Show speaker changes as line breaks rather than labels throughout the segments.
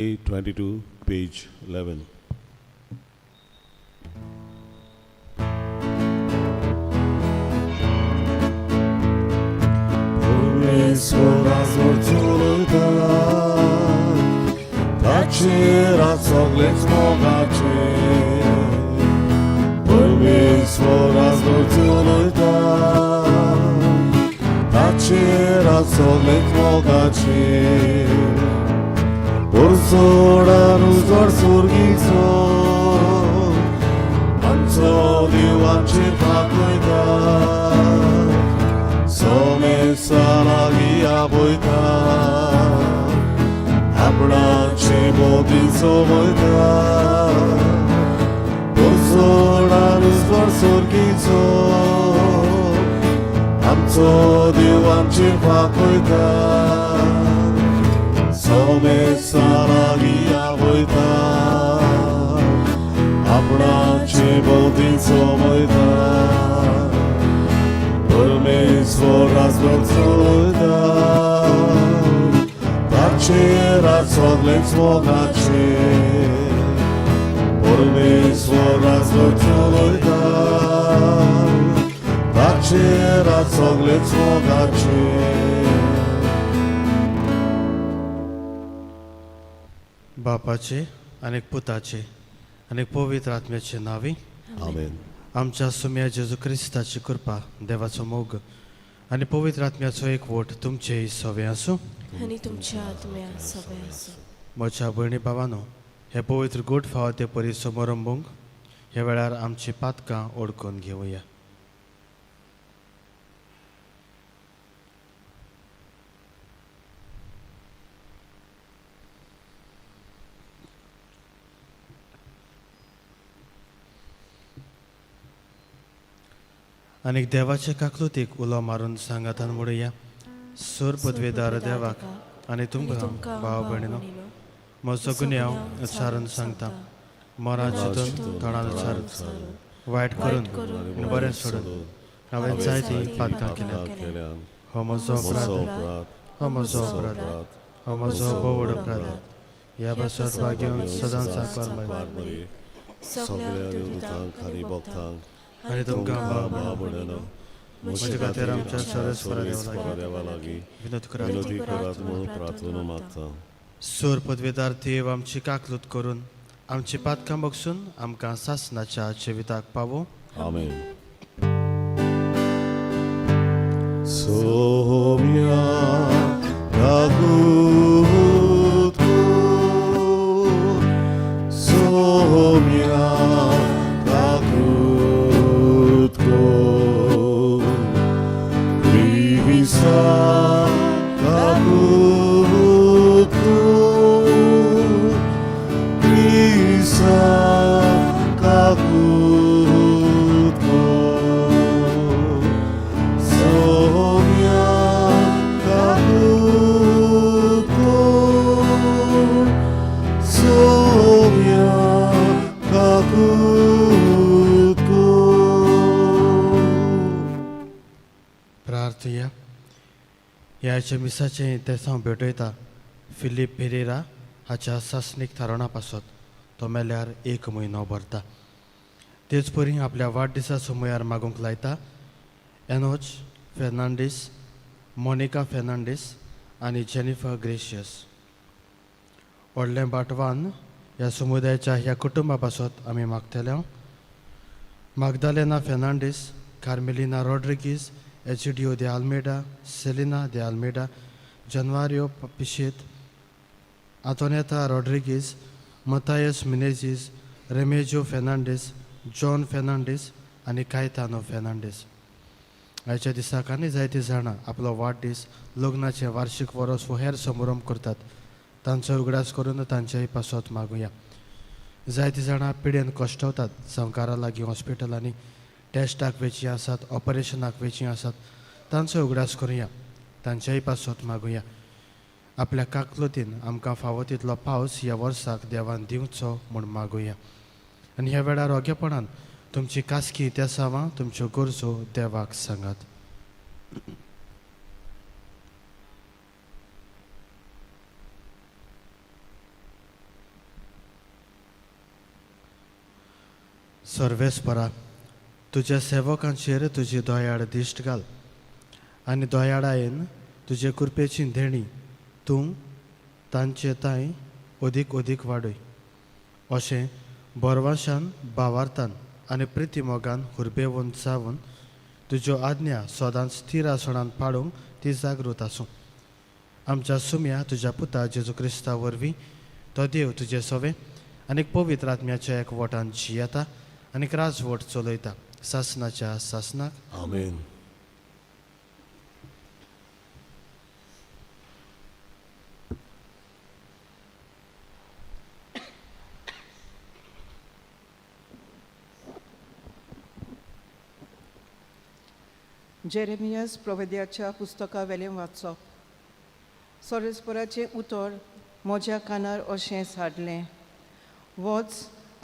22, page 11.
Tačera coglec mogače, Permesvora zvolciulujta, Tačera coglec mogače, Ursora ruzor surgico, Anco divače takoita, Some salagia boita, Abrace bodinso boita, Ursora ruzor surgico, Anco divače takoita, Some salagia boita, Abrace bodinso boita, Permesvora zvolciulujta, Tačera coglec mogače, Permesvora zvolciulujta, Tačera coglec mogače.
बापाचे आणि पुताचे आणि पवित्र आत्म्याचे नावी
Amen.
आमच्या सुम्या जेजू ख्रिस्ताची कृपा देवाचो मोग आणि पवित्र आत्म्याचो एक वोट तुमचे सवे आसूं
आणि तुमच्या आत्म्या सगळ्या असो.
म्हज्या भयणी भावानो हे पवित्र गोड फावो ते परी समारंभूंक ह्या वेळार आमची पातकां ओळखून घेवया. आनीक देवाचे काकलुतीक उलो मारून सांगातान म्हणुया. सूर पदवेदार देवाक आनी तुमकां भाव भयणीनो म्हजो गुन्यांव उच्चारून सांगता. मोरान चिंतून तोंडान उच्चारून वायट करून आनी बरें सोडून हांवें जायतीं पातकां केल्यां. हो म्हजो अपराध, हो म्हजो अपराध, हो म्हजो बोवड अपराध. ह्या भाशेंत वागून सदांच सांगपाक
Barbary, सगळ्या देवतांक खाली भक्तांक
आनी तुमकां भाव
भयणीनो,
म्हजे खातीर आमच्या सर्वेस्परा
देवा लागीं
विनोद करात.
विनोदी करात म्हणून प्रार्थना मागता.
सूर पदवेदार देव आमची काकलूत करून आमची पातकां बगसून आमकां सासणाच्या जिविताक पावो.
Amen.
Somia gagutku, Somia gagutku, Krista gagutku, Krista gagutku, Somia gagutku, Somia gagutku.
प्रार्थया ह्याच्या मिसाचें तेसांव भेटयता फिलीप पेरेरा हाच्या सासणीक थारोवणा पासत तो मेल्यार 1 म्हयनो भरता. तेच परी आपल्या वाडदिसा सुमयार मागूंक लायता एनोच फेर्नांडीस, मोनिका फेर्नांडीस आनी जेनिफर ग्रेशियस. व्हडलें बाटवान ह्या समुदायाच्या ह्या कुटुंबा पासत आमी मागतले. मागदालेना Fernandes, कार्मेलिना Rodrigues, एजिडियो de Almeida, Celina de Almeida, Januario Pichit, Antonieta Rodriguez, Matthias Menezes, Remigio Fernandes, John Fernandes आनी Caetano Fernandes. आयच्या दिसाक आनी जायतीं जाणां आपलो वाडदीस लग्नाचे वार्षिक वरस वो हेर समारंभ करतात. तांचो उगडास करून तांच्याय पासत मागुया. जायतीं जाणां पिडेन कश्टवतात. संवकारा लागीं हॉस्पिटलांनी टेस्टाक वेचीं आसात, ऑपरेशनाक वेचीं आसात. तांचो उगडास करुया. तांच्याय पासत मागुया. आपल्या काकलुतीन आमकां फावो तितलो पावस ह्या वर्साक देवान दिवचो म्हूण मागुया. आनी ह्या वेळार ओगेपणान तुमची कासकी त्या सावां तुमच्यो गरजो देवाक सांगात. सर्वेस्परा तुज्या सेवकांचेर तुजी दोयाड दिश्ट घाल आनी दोयाडायेन तुजे कृपेची देणी तूं तांचे तांय अदीक अदीक वाडय. अशें बोरवाशान भावार्थान आनी प्रिती मोगान हुरबेवून चावून तुज्यो आज्ञा सदांच स्थिर आसणान पाळूंक ती जागृत आसूं. आमच्या सुम्या तुज्या पुता जेजू क्रिस्ता वरवीं तो देव तुजे सवे आनीक पवित्र आत्म्याच्या एकवटान जियेता आनीक राजवट चलयता सासनाच्या सासनाक.
आमेन.
जेरेमियास प्रवेद्याच्या पुस्तका वेलें वाचप. सर्वेस्पराचें उतर म्हज्या कानार अशें साडलें. वच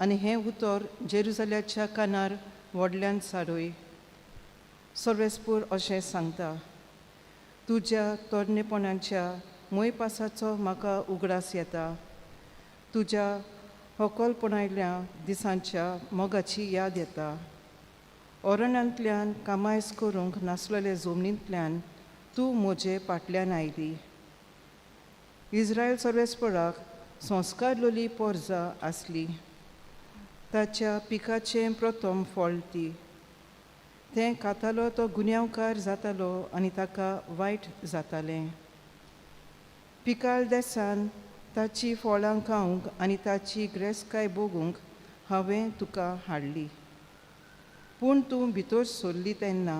आनी हें उतर जेरुसल्याच्या कानार व्हडल्यान साडय. सर्वेस्पूर अशें सांगता, तुज्या तोरणेपणाच्या मोयपासाचो म्हाका उगडास येता. तुज्या होकलपणायल्या दिसांच्या मोगाची याद येता. अरण्यांतल्यान कामायज करूंक नासलेले जमनींतल्यान तूं म्हजे फाटल्यान आयली. इस्रायल सर्वेस्पराक संस्कार लोली पोरजा आसली. ताच्या पिकाचें प्रथम फळ ती. तें खातालो तो गुन्यांवकार जातालो आनी ताका वायट जातालें. पिकाळ देसान ताची फळां खावंक आनी ताची ग्रेसकाय भोगूंक हांवें तुका हाडली. पूण तूं भितर सरली तेन्ना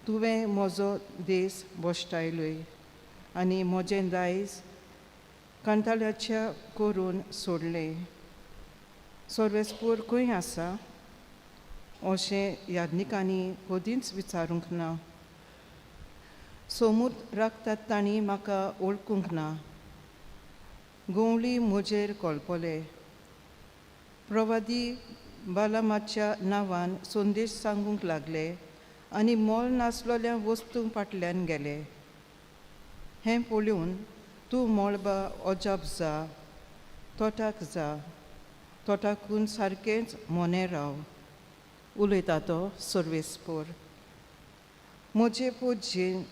तुवें म्हजो देस बोश्टायलोय आनी म्हजें दायज कांताळ्याच्या करून सोडलें. सर्वेस्पूर खंय आसा अशें याज्ञिकांनी कदींच विचारूंक ना. समूद राखतात तांणी म्हाका वळखूंक ना. गवळी म्हजेर कळपले. प्रवादी बालामाच्या नांवान संदेश सांगूंक लागले आनी मोल नासलोल्या वस्तूं फाटल्यान गेले. हें पळोवन तूं मोळबा अजाप जा, तोटाक जा, तोटाकून सारकेंच मोने राव. उलयता तो सर्वेस्पोर. म्हजे पोजयेन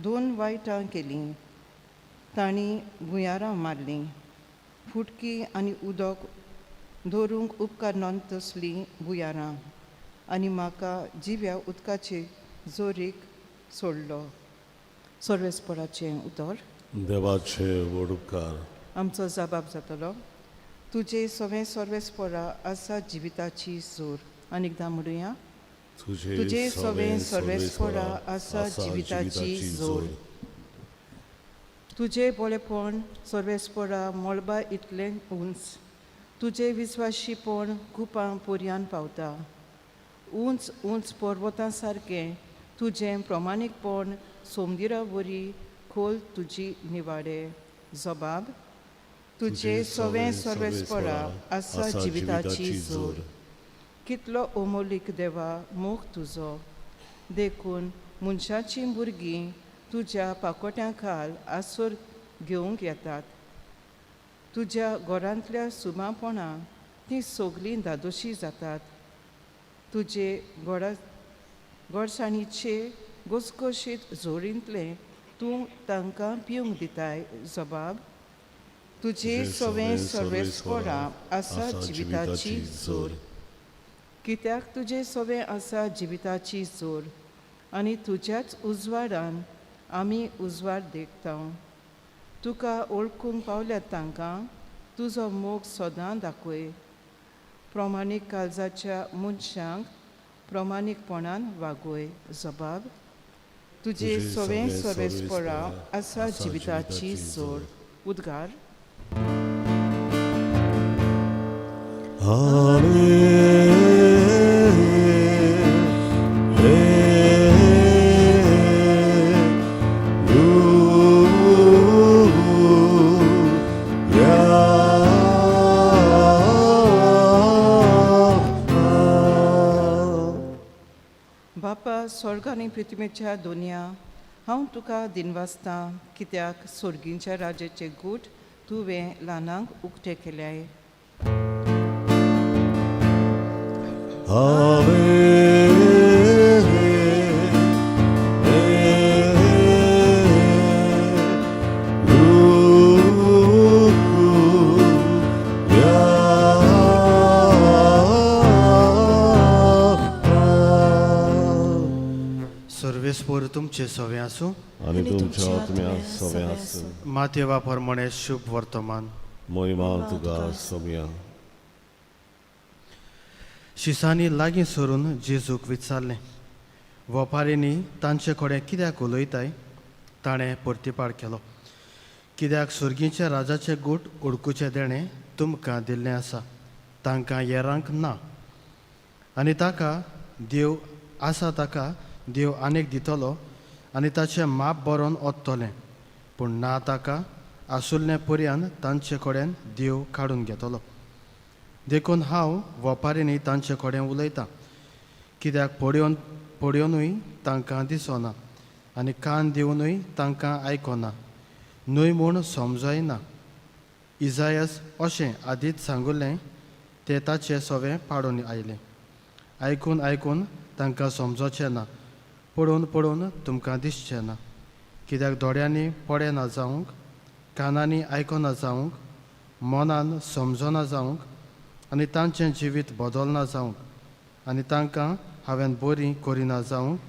2 वायटां केलीं. तांणी भुंयारां मारलीं. फुटकी आनी उदक धरूंक उपकारनात तसलीं भुंयारां आनी म्हाका जिव्या उदकाचे जोरीक सोडलो. सर्वेस्पराचें उतर.
देवाचे व्हड उपकार.
आमचो जबाब जातलो, तुजे सवें सर्वेस्परा आसा जिविताची जोर. आनीकदां म्हणुया, तुजे सवें सर्वेस्परा आसा जिविताची जोर. तुजे बळेपण सर्वेस्परा मोळबा इतलें उंच. तुजे विस्वाशीपण कुपां पर्यान पावता. उंच उंच पर्वतां सारकें तुजें प्रमाणीकपण सोमदिरा वरी खोल तुजी निवाडे. जबाब, तुजे सवें सर्वेस्परा आसा जिविताची जोर. कितलो ओमोलीक देवा मोग तुजो. देखून मनशाचीं भुरगीं तुज्या पाकोट्यां खाल आसोर घेवंक येतात. तुज्या घरांतल्या सुमापणां तीं सगलीं धादोशी जातात. तुजे गोडसाणीचे घसघशीत जोरींतलें तूं तांकां पिवंक दिताय. जबाब, तुजे सवें सर्वेस्परा आसा जिविताची जोर. कित्याक तुजे सवें आसा जिविताची जोर आनी तुज्याच उजवाडान आमी उजवाड देखता. तुका वळखूंक पावल्यात तांकां तुजो मोग सदां दाखय. प्रमाणीक काळजाच्या मनशांक प्रमाणीकपणान वागय. जबाब, तुजे सवें सर्वेस्परा आसा जिविताची जोर. उद्गार. बापा स्वर्ग आनी पृथ्वीच्या दोनया, हांव तुका दिनवासतां कित्याक सर्गींच्या राजाचे गूट तुवें ल्हानांक उक्ते केल्याय.
सर्वेस्पर तुमचे सवे आसूं
आणि तुमच्या आत्म्या सवे आसूं.
मातेवा प्रमाणे शुभ वर्तमान.
महिमा तुका सोम्या.
शिसांनी लागीं सरून जेजूक विचारलें. वेपाऱ्यांनी तांचे कडेन कित्याक उलयताय? ताणें परतीपाड केलो. कित्याक सुर्गीच्या राजाचें गूट उडकुचें देणें तुमकां दिल्लें आसा, तांकां येरांक ना. आनी ताका देव आसा ताका देव आनीक दितलो आनी ताचें माप बरोवन ओंत्तलें. पूण ना ताका आसुल्ले पर्यान तांचे कडेन देव काडून घेतलो. देखून हांव वेपाऱ्यांनी तांचे कडेन उलयतां. कित्याक पडयोनूय तांकां दिसना आनी कान दिवनूय तांकां आयकना, न्हय म्हूण समजयना. इजायास अशें आदींच सांगुल्लें तें ताचें सवें पाडून आयलें. आयकून आयकून तांकां समजोचें ना, पळोवन पळोवन तुमकां दिसचें ना. कित्याक दोळ्यांनी पळयना जावंक, कानांनी आयकना जावंक, मनान समजना जावंक आनी तांचें जिवीत बदलना जावंक आनी तांकां हांवें बरीं करिना जावंक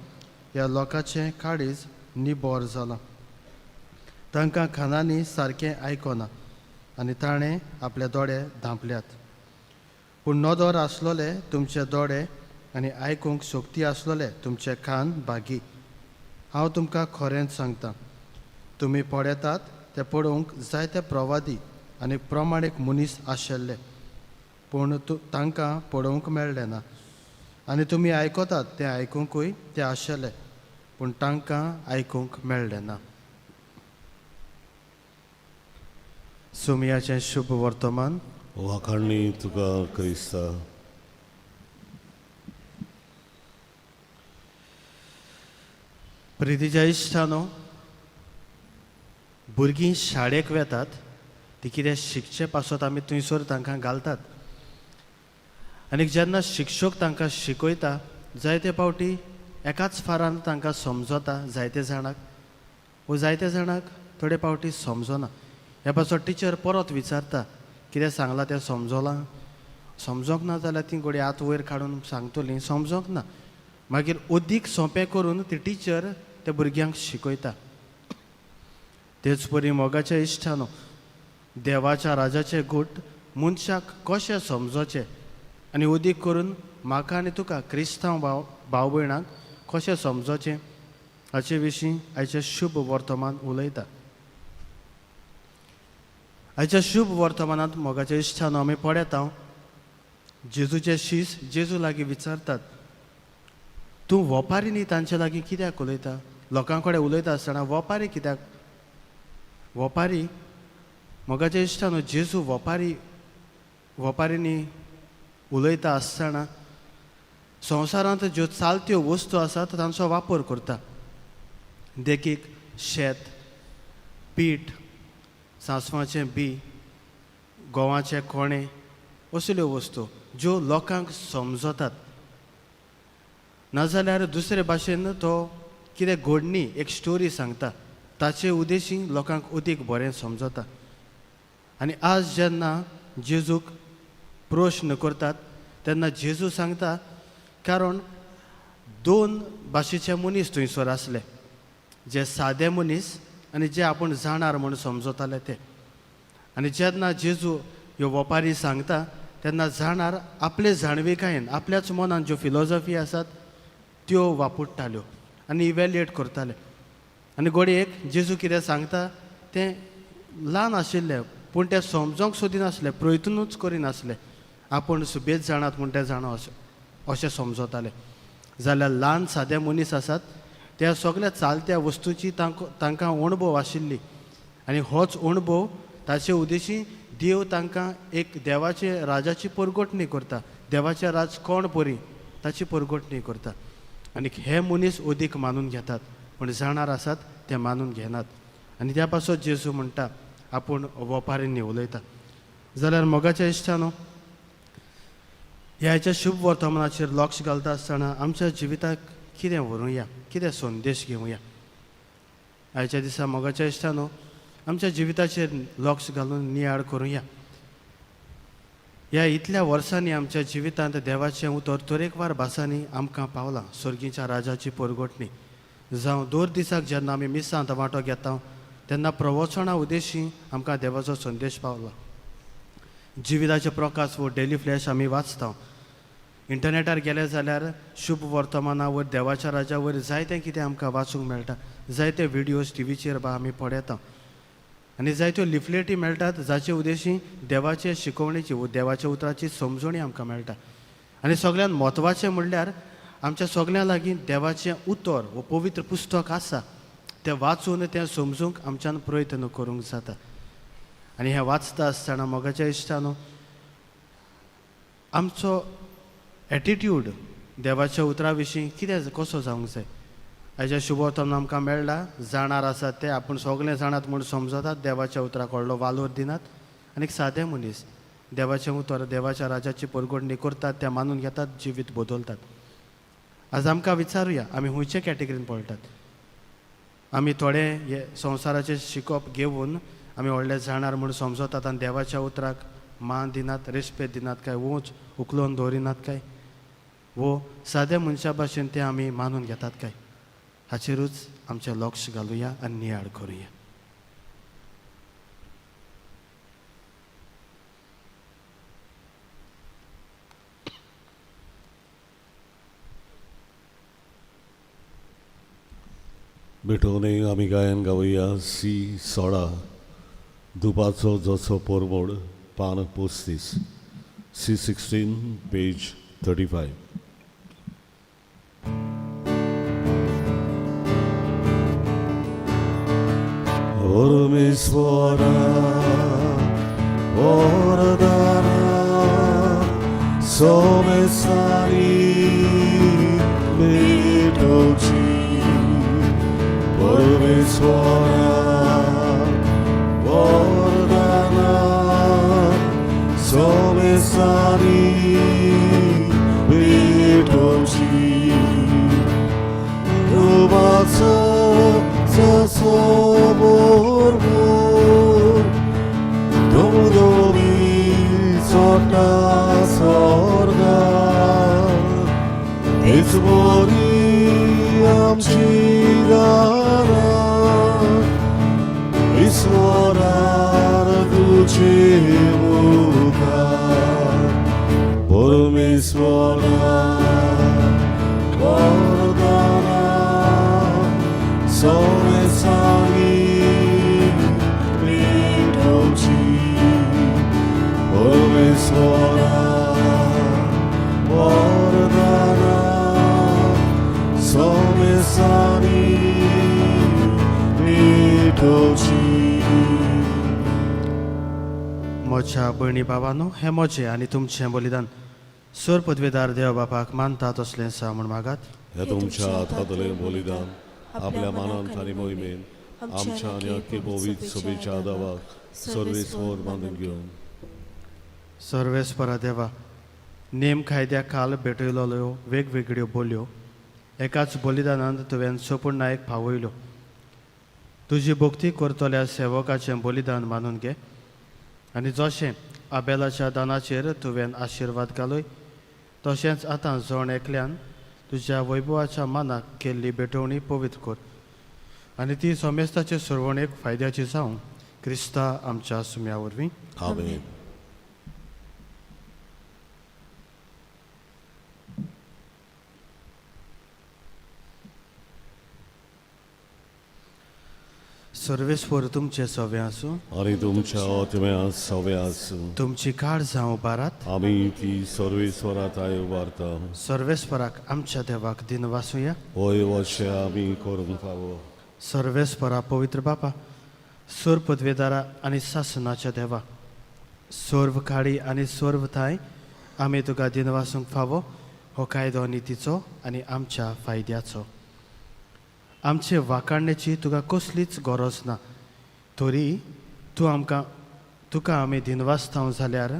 ह्या लोकांचें काळीज निबोर जालां. तांकां कानांनी सारकें आयकना आनी ताणें आपले दोळे धांपल्यात. पूण नदर आसलोले तुमचे दोळे आनी आयकूंक शक्ती आसलोले तुमचे कान बागी. हांव तुमकां खरेंच सांगतां, तुमी पळयतात ते पळोवंक जायते प्रवादी आनी प्रमाणीक मनीस आशिल्ले, पूण तांकां पळोवंक मेळ्ळें ना. आनी तुमी आयकतात तें आयकूंकूय ते आशिल्ले, पूण तांकां आयकूंक मेळ्ळें ना. सुमयाचें शुभ वर्तमान.
वाखाणणी तुका क्रिस्ता.
प्रितीच्या इश्टानो, भुरगीं शाळेक वेतात ती कितें शिकचे पासत आमी थंयसर तांकां घालतात. आनी जेन्ना शिक्षक तांकां शिकयता जायते फावटी एकाच फारान तांकां समजता जायते जाणांक, वो जायते जाणांक थोडे फावटी समजना. ह्या पासत टिचर परत विचारता कितें सांगलां तें समजलां. समजोंक ना जाल्यार ती घोडी हात वयर काडून सांगतली समजोंक ना. मागीर अदीक सोंपें करून ती टिचर त्या भुरग्यांक शिकयता. तेच परी मोगाच्या इश्टानो, देवाच्या राजाचे गूट मनशाक कशें समजोचें आनी अदीक करून म्हाका आनी तुका क्रिस्तांव भाव भयणांक कशें समजोचें हाचे विशीं आयचें शुभ वर्तमान उलयता. आयच्या शुभ वर्तमानांत मोगाच्या इश्टानो आमी पळयता जेजूचे शीस जेजू लागीं विचारतात, तूं वेपारी न्ही तांचे लागीं कित्याक उलयता? लोकां कडेन उलयता आसतना वेपारी कित्याक? वेपारी मोगाच्या इश्टानो, जेजू वेपारींनी उलयता आसतना संवसारांत ज्यो चालत्यो वस्तू आसात तांचो वापर करता. देखीक शेत, पीठ, सांसवाचें बी, गोवाचे कोणे, असल्यो वस्तू ज्यो लोकांक समजतात. नाजाल्यार दुसरे भाशेन तो कितें घडणी एक स्टोरी सांगता, ताचे उद्देशी लोकांक अदीक बरें समजता. आनी आज जेन्ना जेजूक प्रश्न करतात तेन्ना जेजू सांगता, कारण 2 भाशेचे मनीस थंयसर आसले, जे सादे मनीस आनी जे आपूण जाणार म्हूण समजताले ते. आनी जेन्ना जेजू ह्यो वेपारी सांगता तेन्ना जाणार आपले जाणविकायेन आपल्याच मनान ज्यो फिलॉसॉफी आसात त्यो वापरताल्यो आनी इवॅल्युएट करताले. आनी घोडयेक जेजू कितें सांगता तें ल्हान आशिल्लें, पूण तें समजोंक सोदिनासलें, प्रयत्नूच करिनासले. आपूण सुबेज जाणात म्हूण तें जाणो अशें समजताले. जाल्यार ल्हान सादे मनीस आसात त्या सगळ्या चालत्या वस्तूची तांकां अणभव आशिल्ली. आनी होच अणभव ताचे उद्देशी देव तांकां एक देवाचे राजाची परगटणी करता. देवाचें राज कोण परी ताची परगटणी करता. आनी हे मनीस अदीक मानून घेतात, पूण जाणार आसात ते मानून घेनात. आनी त्या पासत जेजू म्हणटा आपूण वेपारींनी उलयता. जाल्यार मोगाच्या इश्टानो, ह्याच्या शुभ वर्तमानाचेर लक्ष घालता आसतना आमच्या जिविताक कितें व्हरूया, कितें संदेश घेवया. आयच्या दिसा मोगाच्या इश्टानो आमच्या जिविताचेर लक्ष घालून नियाळ करुया. ह्या इतल्या वर्सांनी आमच्या जिवितांत देवाचें उतर तरेकवार भासांनी आमकां पावलां. सर्गीच्या राजाची परगोटणी जावं 2 दिसाक जेन्ना आमी मिसांत वांटो घेता तेन्ना प्रवचना उद्देशी आमकां देवाचो संदेश पावला. जिविताचे प्रकाश वो डेली फ्लॅश आमी वाचता. इंटरनेटार गेले जाल्यार शुभ वर्तमाना वयर देवाच्या राजा वयर जायतें कितें आमकां वाचूंक मेळटा. जायते व्हिडियोज टीव्हीचेर आमी पळयता आनी जायत्यो लिफलेटी मेळटात जाचे उद्देशी देवाचे शिकवणेची व देवाच्या उतराची समजणी आमकां मेळटा. आनी सगळ्यान म्हत्वाचें म्हणल्यार आमच्या सगळ्यां लागीं देवाचें उतर वो पवित्र पुस्तक आसा तें वाचून तें समजूंक आमच्यान प्रयत्न करूंक जाता. आनी हें वाचता आसतना मोगाच्या इश्टानो आमचो एटिट्यूड देवाच्या उतरा विशीं कितें कसो जावंक जाय. हाज्या शुभवर्तमान आमकां मेळ्ळा जाणार आसात ते आपूण सगळें जाणात म्हूण समजतात, देवाच्या उतराक व्हडलो वालोर दिनात. आनी सादे मनीस देवाचें उतर देवाच्या राजाची परगोडणी करतात, ते मानून घेतात, जिवीत बदलतात. आज आमकां विचारुया आमी खंयचे कॅटेगरीन पळटात. आमी थोडे हे संवसाराचें शिकप घेवन आमी व्हडले जाणार म्हूण समजतात आनी देवाच्या उतराक मान दिनात, रेस्पेद दिनात काय, वोच उखलून दवरिनात काय, वो सादे मनशा भाशेन ते आमी मानून घेतात काय, हाचेरूच आमचें लक्ष घालुया आनी नियाळ करुया.
मिठोवणे आमी गायन गावया C16 दुपाचो जसो परमोड पान 35 C16 पेज 35. परमेश्वरा वरदाना सोमेसारी मिठोवची. परमेश्वरा वरदाना सोमेसारी मिठोवची. दुबाचो जसो परमोड दोमोदोमी सोटा स्वर्गांत हेच बरी आमची दारां ईश्वरार तुजे मुखार. परमेश्वरा वरदाना सोमेसारी मिठोवची. परमेश्वरा वरदाना सोमेसारी मिठोवची.
म्हज्या भयणी भावांनो, हें म्हजें आनी तुमचें बलिदान सर पदवेदार देव बापाक मानता तसलें आसा म्हूण मागात.
हे तुमच्या हातांतलें बलिदान आपल्या मानांत आनी मोहिमेन आमच्या आनी अख्खे पवित्र सभेच्या आदाराक सर्वेस्वर बांदून घेवन.
सर्वेस्परा देवा, नेम कायद्या काल भेटयलोल्यो वेगवेगळ्यो बोलयो एकाच बलिदानांत तुवें संपूर्णायक फावयल्यो. तुजी भक्ती करतल्या सेवकाचें बलिदान मानून घे आनी जशें आबेलाच्या दानाचेर तुवें आशिर्वाद घालय तशेंच आतां जण एकल्यान तुज्या वैभवाच्या मानाक केल्ली भेटवणी पवित्र कर आनी ती सोमेस्ताचे सर्वणेक फायद्याची जावं क्रिस्ता आमच्या सुम्या वरवीं.
आमेन.
सर्वेस्वर तुमचे सवे आसूं
आनी तुमच्या आत्म्या सवे आसूं.
तुमची काळ जावं उबारात.
आमी ती सर्वेस्वरात आय उबारता.
सर्वेस्पराक आमच्या देवाक दिन वासुया.
होय अशें आमी करूंक फावो.
सर्वेस्परा पवित्र बापा, सोर पदवेदारा आनी सासनाच्या देवा, सर्व काळी आनी सर्व थाय आमी तुका दिन वासूंक फावो हो कायदो नितीचो आनी आमच्या फायद्याचो. आमचे वाकाणण्याची तुका कसलीच गरज ना, तरी तुका आमी दिनवासताव जाल्यार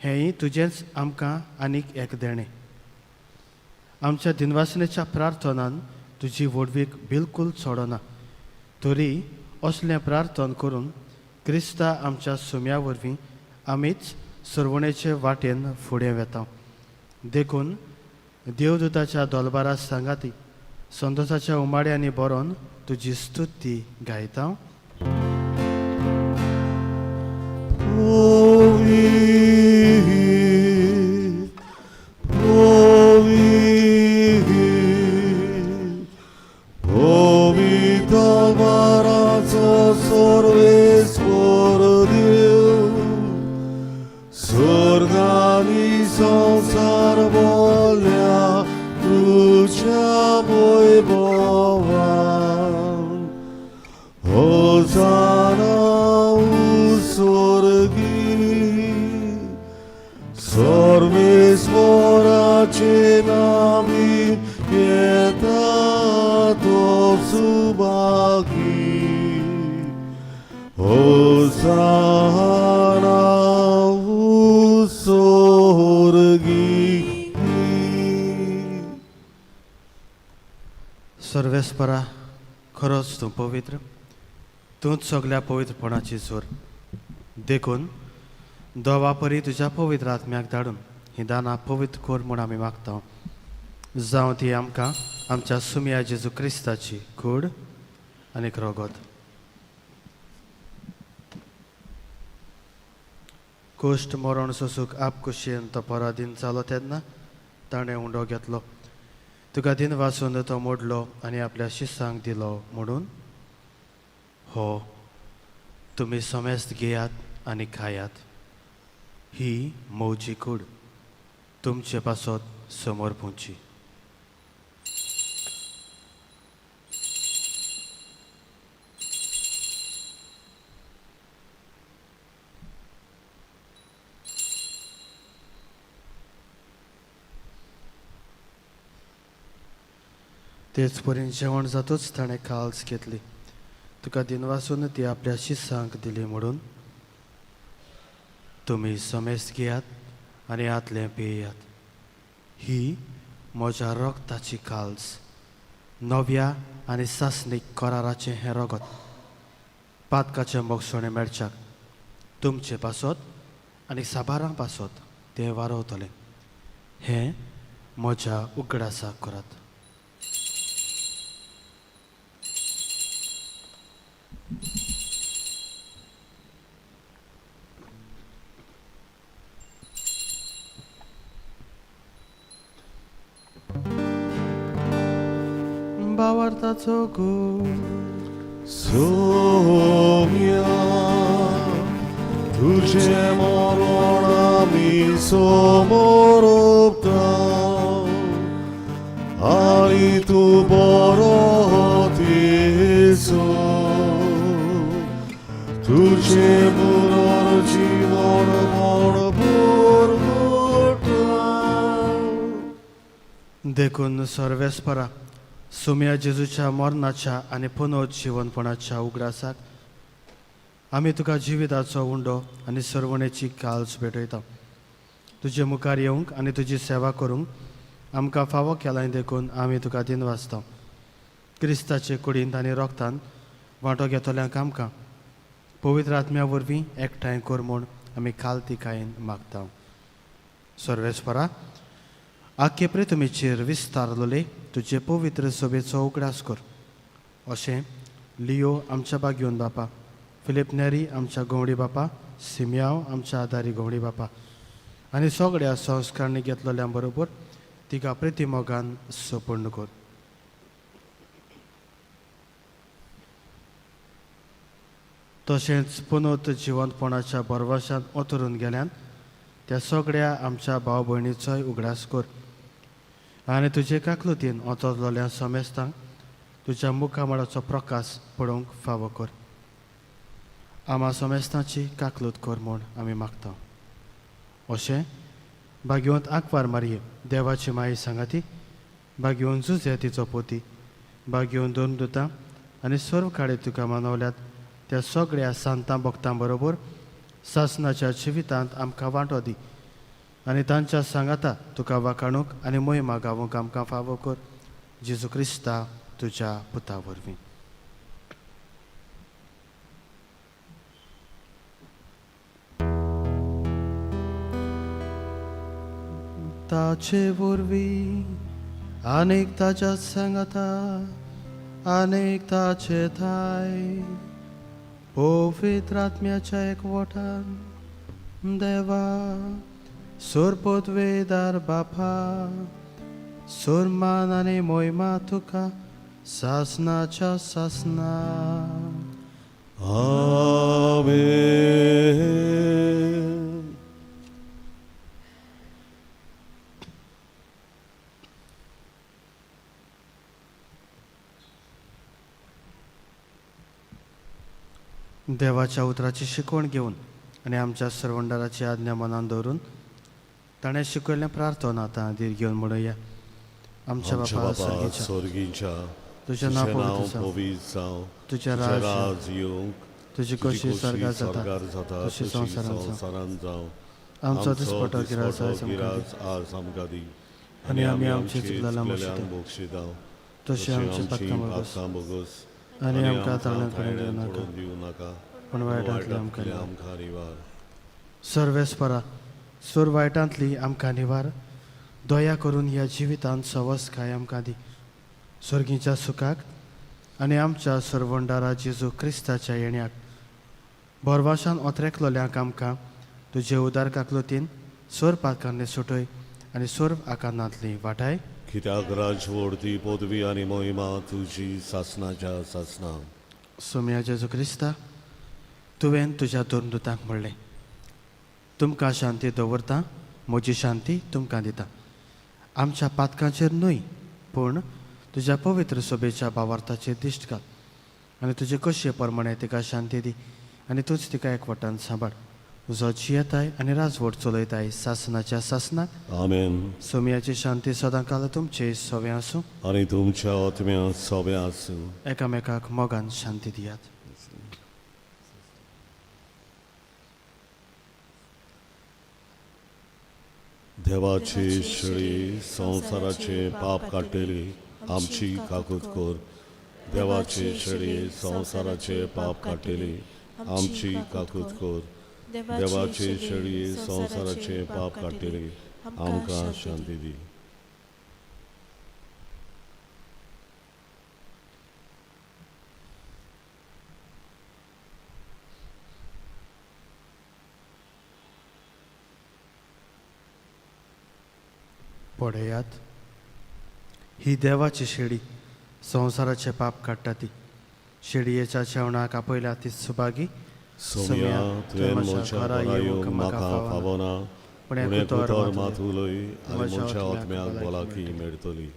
हेंय तुजेंच आमकां आनीक एक देणें. आमच्या दिनवासनेच्या प्रार्थनान तुजी वडवीक बिलकूल सोडना. तरी असलें प्रार्थन करून क्रिस्ता आमच्या सुम्या वरवीं आमीच सरवणेचे वाटेन फुडें वेता. देखून देवदूताच्या दोलबारा सांगाती संतोशाच्या उमाड्यांनी बरोवन तुजी स्तुती गायता.
Sorgani संसार बोल्या तुझ्या वैभवान होसाना स्वर्गी सर्वेश्वराचे नामी येता तो सुभागी होसाना
सर्वेस्परा खरोच तूं पवित्र, तूंच सगळ्या पवित्रपणाची जोर. देखून दोवा परी तुज्या पवित्र आत्म्याक धाडून ही दानां पवित्र कोर म्हूण आमी मागता. जावं ती आमकां आमच्या सुम्या जेजू क्रिस्ताची कूड आनी रोगत. कोश्ट मरण सोसूक आपकुशीन तो पराधीन जालो तेन्ना ताणें उंडो घेतलो. तुका दिन वाचून तो मोडलो आनी आपल्या शिसांक दिलो म्हणून हो तुमी समेस्त घेयात आनी खायात. ही मोवची कूड तुमचे पासत समोर पुंची. तेच परीन जेवण जातूच ताणें काल्स घेतली. तुका दिन वाचून ती आपल्या शिसांक दिली म्हणून तुमी समेस्त घेयात आनी आतलें पियेयात. ही म्हज्या रगताची काल्स, नव्या आनी सासणीक कराराचें हें रगत. पातकाचें मोगसोणें मेळच्याक तुमचे पासत आनी साबारां पासत तें वारवतलें. हें म्हज्या उगडासाक करात. भावार्थाचो गूळ
सोम्या तुझे मरण आमी समोर आनी तूं बरो तेसो तुझे पुनर्जीवन म्हणभर
देखून सर्वेस्परा सुम्या जेजूच्या मरणाच्या आनी पुनर्जीवनपणाच्या उगडासाक आमी तुका जिविताचो उंडो आनी सरवणेची काल्स भेटयता. तुजे मुखार येवंक आनी तुजी सेवा करूंक आमकां फावो केलां देखून आमी तुका दिन वाचता. क्रिस्ताचे कुडींत आनी रोगतान वांटो घेतल्यांक आमकां पवित्र आत्म्या वरवीं एकठांय कर म्हूण आमी खालतिकायेन मागता. सर्वेस्परा आख्खे पृथ्वीचेर विस्तारलोले तुजे पवित्र सभेचो उगडास कर. अशें लियो आमच्या बागयोन बापा, फिलिप नेरी आमच्या गवडी बापा, सिमियाव आमच्या आदारी गवडी बापा आनी सगळ्या संस्कारणी घेतलेल्या बरोबर तिका प्रतिमोगान सपूर्ण कर. तशेंच पुनोत जिवंतपणाच्या बरवशांत ओतरून गेल्यान त्या सगळ्या आमच्या भाव भयणीचोय उगडास कर. आनी तुजे काकलुतीन ओतरलोल्या समेस्तांक तुज्या मुखामळाचो प्रकाश पडोवंक फावो कर. आमा समेस्तांची काकलूत कर म्हूण आमी मागता. अशें भाग्यवंत आंकवार मारये देवाची माई सांगाती, भाग्यवंत जुजे तिचो पोती, भाग्यवंत दोन दुतां आनी सर्व काळे तुका मानवल्यात त्या सगळ्या सांतां भक्तां बरोबर सासणाच्या जिवितांत आमकां वांटो दी आनी तांच्या सांगाता तुका वाखाणूक आनी मोहिमा गावूंक आमकां फावो कर. जेजू क्रिस्ता तुज्या पुता वरवीं. ताचे वरवीं आनीक ताच्या सांगाता आनीक ताचे थाय पवित्र आत्म्याच्या एकवटान देवा सोरपोतवेदार बापा सोरमान आनी मोहिमा तुका सासनाच्या सासना.
आमेन.
देवाच्या उतराची शिकवण घेवन आनी आमच्या सरवंडाराची आज्ञा मनान दवरून ताणें शिकयल्लें प्रार्थना आतां धीर घेवन म्हणुया. आमच्या
आमच्या
बापा
बापा
सर्गीच्या
स्वर्गीच्या
तुजें
तुजें
नांव
नांव
पवित्र जावं.
पवित्र जावं.
तुजें
तुजें
राज
राज येवंक.
तुजी
तुजी
कशी स्वर्गार जाता
जाता
तशी
तशी
संवसारांत जावं.
संवसारांत जावं.
आमचो दिसपटो गिरास आयज आमकां दी.
गिरास आज आमकां दी.
आनी आमी आमची चुकलेल्या
चुकलेल्यांक
मोक्षिता
बक्षितांव.
तशी आमची पातकां मागोस
पातकां बोगोस.
आनी आमकां ताळ्यांत
ताळ्यांत
नाका
पडून दिवं नाका.
पूण वायटांतली आमकां निवार.
आमकां निवार.
सर्वेस्परा सूर वायटांतली आमकां निवार. दया करून ह्या जिवितांत सवस काय आमकां दी. स्वर्गीच्या सुखाक आनी आमच्या सरवंडारा जेजू क्रिस्ताच्या येण्याक बोरवाशान ओतरेकलोल्यांक आमकां तुजे उदार काकलोतीन सोर पातकांनी सुटय आनी सोर आकांतांतली वाटाय.
कित्याक राजवडती पदवी आनी मोहिमा तुजी सासनाच्या सासना.
सोम्या जेजू क्रिस्ता तुवें तुज्या दोन दुतांक म्हणलें तुमकां शांती दवरता म्हजी शांती तुमकां दिता. आमच्या पातकांचेर न्हय पूण तुज्या पवित्र सोबेच्या भावार्थाचेर दिश्ट घाल आनी तुजे कशे प्रमाणे तिका शांती दी आनी तूंच तिका एकवटान सांबाळ. तुजो जियेताय आनी राजवट चलयताय सासनाच्या सासनाक.
आमेन.
सोम्याची शांती सदांकाल तुमचे सोबे आसूं.
आनी तुमच्या आत्म्या सोबे आसूं.
एकामेकाक मोगान शांती दियात.
देवाची शिळी संवसाराचे पाप काडटली आमची काकूत कोर. देवाची शिळी संवसाराचे पाप काडटली आमची काकूत कोर. देवाची शिळी संवसाराचे पाप काडटली आमकां शांती दी.
पळयात ही देवाची शेळी संवसाराचे पाप काडटा ती. शेळयेच्या जेवणाक आपयल्या ती सुभागी.
सोम्या तुवें म्हज्या घरा येवंक म्हाका फावो ना पूण एक उतर मात उलय आनी म्हज्या आत्म्याक भलायकी मेळटली.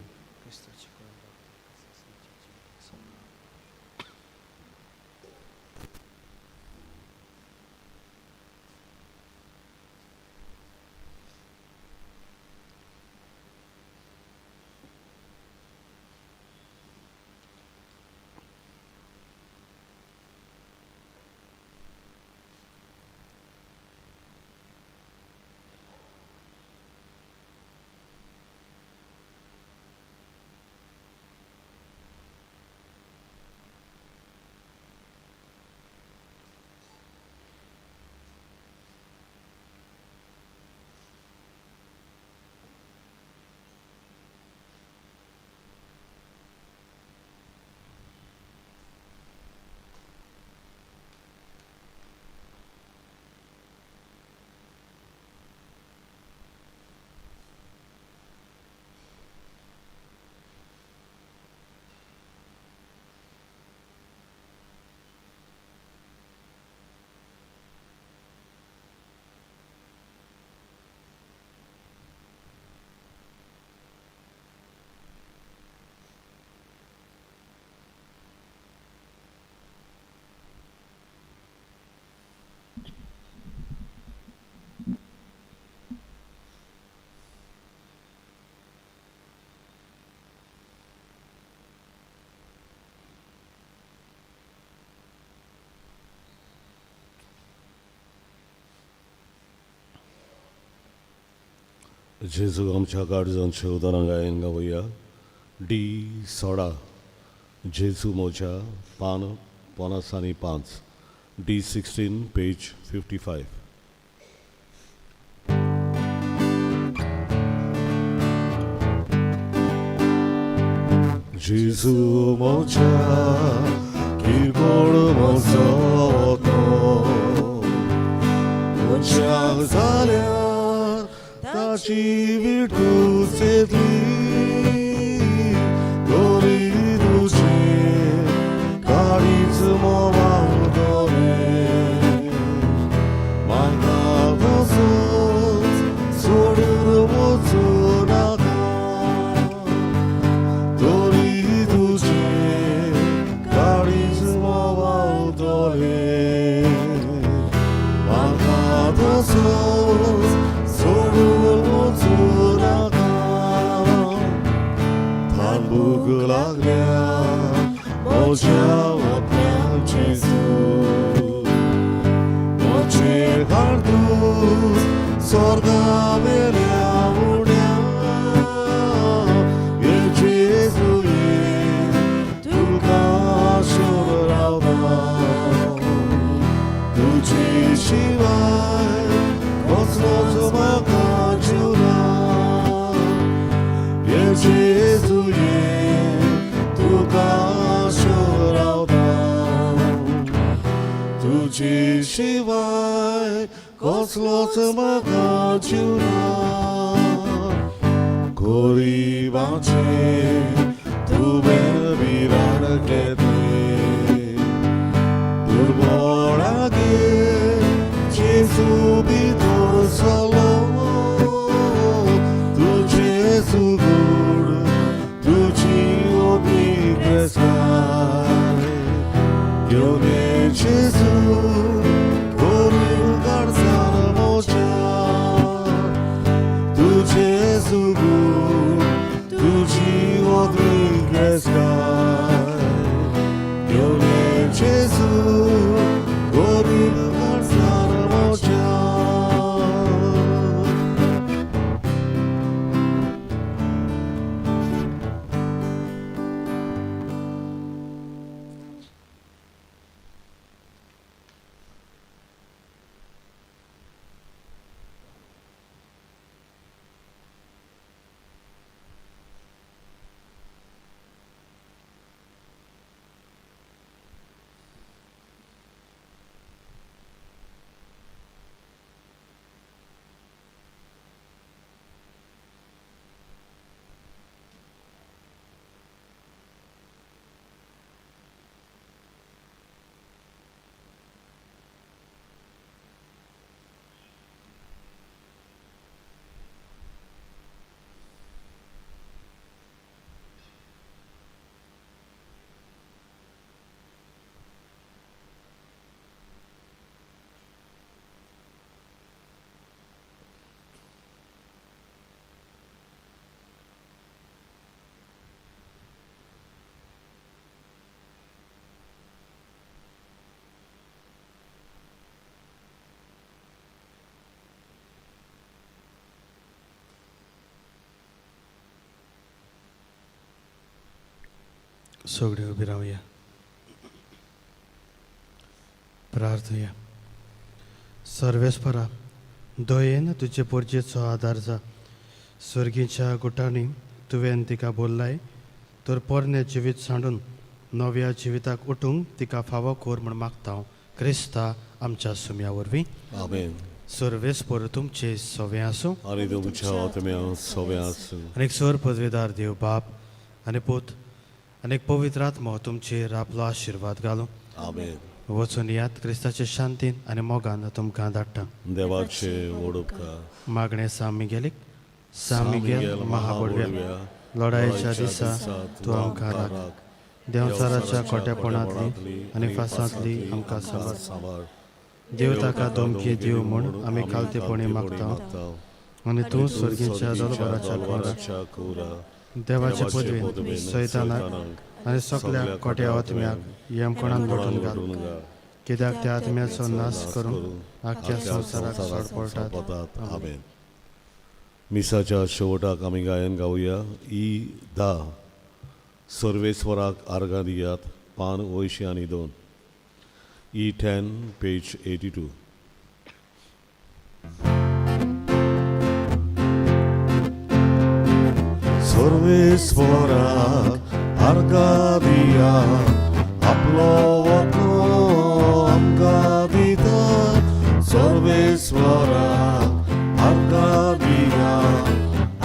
जेजू आमच्या काळजांचे उदाहरण गायन गावया. D16 जेजू मोच्या पान 55. D16 page 55. जेजू मोच्या किरकोळ मोसवतो मोच्याक जाल्या ताची विठूचेतली दोरी तुझे काळीच मोवावतले म्हाका तसोच सोडून वचूं नाका दोरी तुझे काळीच मोवावतले म्हाका तसोच सोडून वचूं नाका थांबूंक लागल्या मोच्या ओंठ्याक जेजू मोचे काळतूस स्वर्गा वेल्या उड्या ये जेजू ये तुका शोध रावता तुजे शिवाय कसलोच म्हाका जीव ना ये जेजू ये तुका शोध रावता तुजे शिवाय कसलोच म्हाका जीव ना गोरिबाचे तुवें विराण घेतले दुर्बळागे जेजू भितर सरलो तुजे सुगूड तुजी ओबीसाय घेवन ये जेजू गोरीब काळजान मोच्या तुजे सुगूड तुजी ओबीसाय घेवन ये जेजू गोरीब काळजान मोच्या.
सगळे उभी राहूया. प्रार्थूया. सर्वेस्परा दयेन तुजे पोरजेचो आदार जा. स्वर्गीच्या गुटांनी तुवें तिका बोल्लाय तर पोरणे जिवीत सांडून नव्या जिविताक उठूंक तिका फावो कोर म्हूण मागता हांव क्रिस्ता आमच्या सुम्या वरवीं.
आमेन.
सर्वेस्पर तुमचे सवें आसूं
आनी तुमच्या आत्म्या सवें आसूं.
आनीक सर पदवेदार देव बाप आनी पूत आनीक पवित्र आत्मो तुमचेर आपलो आशिर्वाद घालूं.
आमेन.
वचून यात क्रिस्ताचे शांतीन आनी मोगान तुमकां धाडटा.
देवाचे ओडुपकार.
मागणे सामिगेलीक सामिगेल महाबडव्या लढायेच्या दिसा तूं आमकां राख. देंवचाराच्या कोट्यापणांतली आनी फासांतली आमकां सांबाळ. देव ताका धमकी दिव म्हूण आमी खालतेपणी मागता आनी तूं स्वर्गीच्या दरबाराच्या कोरा देवाचे पदवेन सैतानाक आनी सगळ्या कोट्या आत्म्याक येमकोणान लोटून घाल. कित्याक त्या आत्म्याचो नाश करून आख्या संवसाराक सोड पडटात.
आमेन. मिसाच्या शेवटाक आमी गायन गावया ई 10 सर्वेस्वराक आर्गां दियात पान 202 ई 10 पेज 82. सर्वेस्वराक आर्गां दियात आपलो वतनो आमकां दितात सर्वेस्वराक आर्गां दियात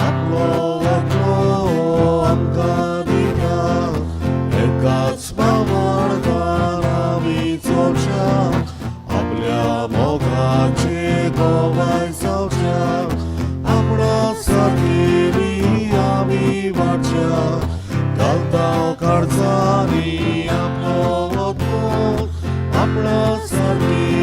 आपलो वतनो आमकां दितात एकाच मार्गान आमी चलच्या आपल्या मोगाचे गोवाय जावच्या आपणा सारकेली आमी वाटच्या घालता काळजांनी आपलो वतनो आपणा सारकी